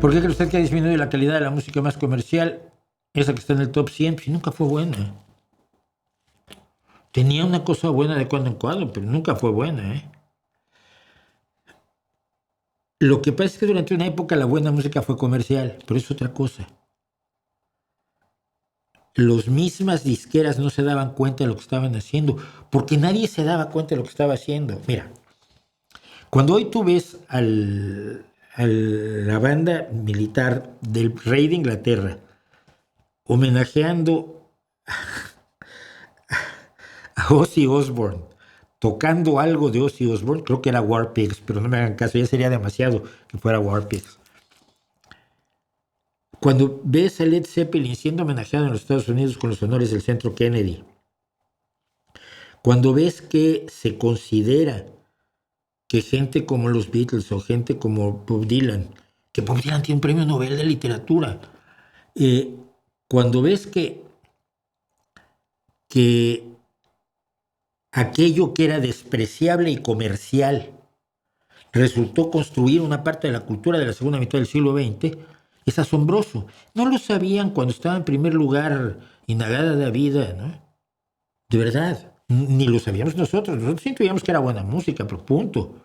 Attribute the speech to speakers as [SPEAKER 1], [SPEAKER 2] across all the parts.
[SPEAKER 1] ¿Por qué cree usted que ha disminuido la calidad de la música más comercial? Esa que está en el top 100, pues nunca fue buena. Tenía una cosa buena de cuando en cuando, pero nunca fue buena, ¿eh? Lo que pasa es que durante una época la buena música fue comercial, pero es otra cosa. Las mismas disqueras no se daban cuenta de lo que estaban haciendo, porque nadie se daba cuenta de lo que estaba haciendo. Mira, cuando hoy tú ves a la banda militar del rey de Inglaterra homenajeando a Ozzy Osbourne, tocando algo de Ozzy Osbourne, creo que era War Pigs, pero no me hagan caso, ya sería demasiado que fuera War Pigs. Cuando ves a Led Zeppelin siendo homenajeado en los Estados Unidos con los honores del Centro Kennedy, cuando ves que se considera que gente como los Beatles o gente como Bob Dylan, que Bob Dylan tiene un premio Nobel de literatura, cuando ves que aquello que era despreciable y comercial resultó construir una parte de la cultura de la segunda mitad del siglo XX, es asombroso. No lo sabían cuando estaba en primer lugar Inagada de Vida, ¿no? De verdad, ni lo sabíamos nosotros. Nosotros sí sabíamos que era buena música, pero punto.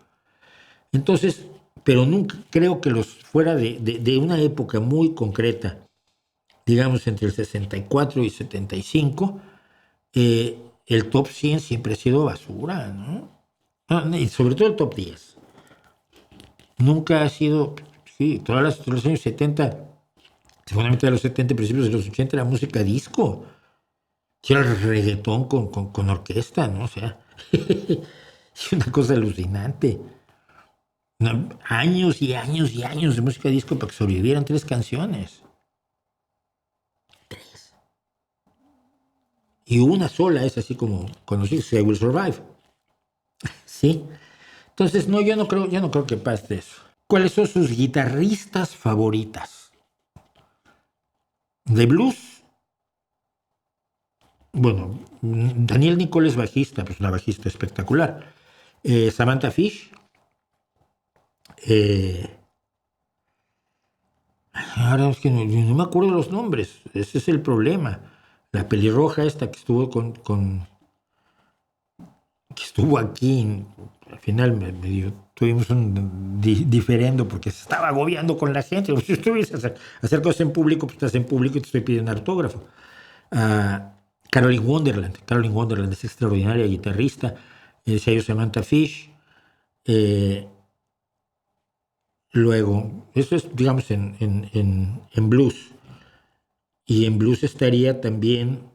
[SPEAKER 1] Entonces, pero nunca creo que los fuera de una época muy concreta, digamos entre el 64 y 75, el top 100 siempre ha sido basura, ¿no? Y sobre todo el top 10. Nunca ha sido, sí, todos los años 70, seguramente de los 70, principios de los 80 era música disco, que era el reggaetón con orquesta, ¿no? O sea, es una cosa alucinante. Años y años y años de música disco para que sobrevivieran 3 canciones. 3. Y una sola es así como conocido, I Will Survive. ¿Sí? Entonces, no, yo no creo que pase eso. ¿Cuáles son sus guitarristas favoritas? De blues, bueno, Daniel Nicole es bajista, pues una bajista espectacular. Samantha Fish. Ahora es que no me acuerdo los nombres, ese es el problema. La pelirroja esta que estuvo que estuvo aquí, al final tuvimos un diferendo porque se estaba agobiando con la gente. Si estuviese a hacer cosas en público, pues estás en público y te estoy pidiendo autógrafo. Caroline Wonderland es extraordinaria guitarrista. Sello Samantha Fish. Luego, eso es, digamos, en blues. Y en blues estaría también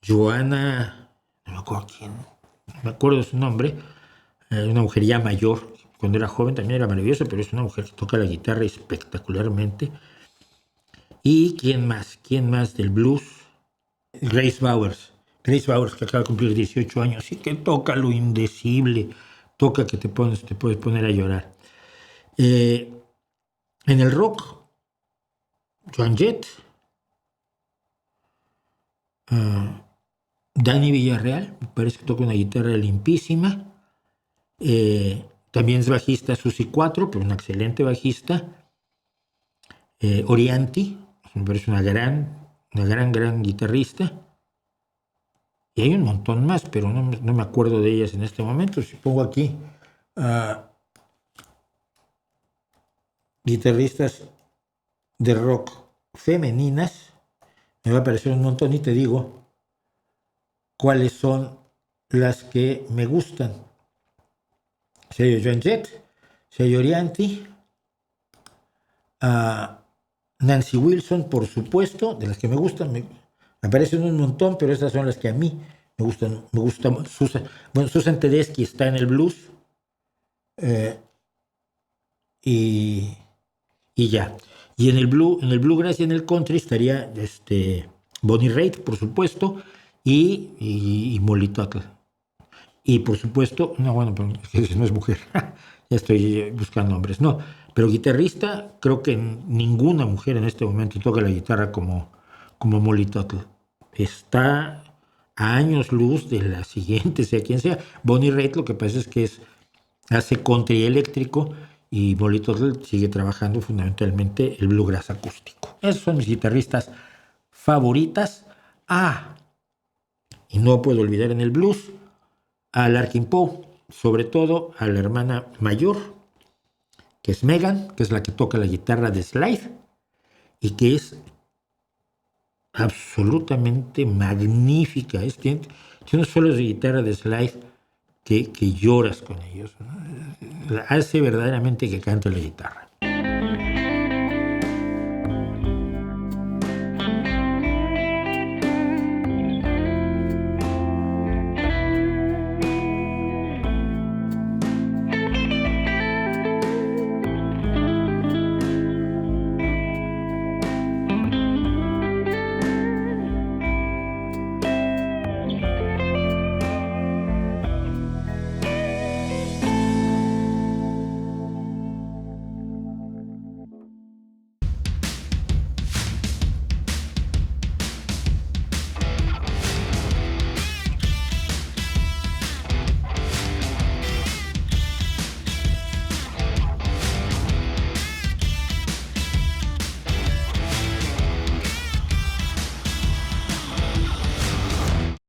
[SPEAKER 1] Joanna, no me acuerdo quién, no me acuerdo de su nombre, una mujer ya mayor, cuando era joven también era maravillosa, pero es una mujer que toca la guitarra espectacularmente. ¿Y quién más? ¿Quién más del blues? Grace Bowers, que acaba de cumplir 18 años y que toca lo indecible, toca que te puedes poner a llorar. En el rock, Joan Jett, Dani Villarreal, me parece que toca una guitarra limpísima. También es bajista Susi 4, pero una excelente bajista. Orianti, me parece una gran guitarrista. Y hay un montón más, pero no me acuerdo de ellas en este momento. Si pongo aquí guitarristas de rock femeninas, me va a aparecer un montón y te digo cuáles son las que me gustan. Sello Joan Jett, sello Orianti, Nancy Wilson, por supuesto, de las que me gustan, me aparecen un montón, pero estas son las que a mí me gustan. Me gusta Susan Tedeschi está en el blues, y ya. Y en el bluegrass y en el country estaría Bonnie Raitt, por supuesto, y Molly Tuttle. Y por supuesto, pero no es mujer, ya estoy buscando hombres, no, pero guitarrista, creo que ninguna mujer en este momento toca la guitarra como Molly Tuttle. Está a años luz de la siguiente, sea quien sea. Bonnie Raitt, lo que pasa es que hace country eléctrico y Molly Tuttle sigue trabajando fundamentalmente el bluegrass acústico. Esos son mis guitarristas favoritas. Y no puedo olvidar en el blues a Larkin Poe, sobre todo a la hermana mayor, que es Megan, que es la que toca la guitarra de slide y que es absolutamente magnífica. Tiene unos solos de guitarra de slide que lloras con ellos, ¿no? Hace verdaderamente que cante la guitarra.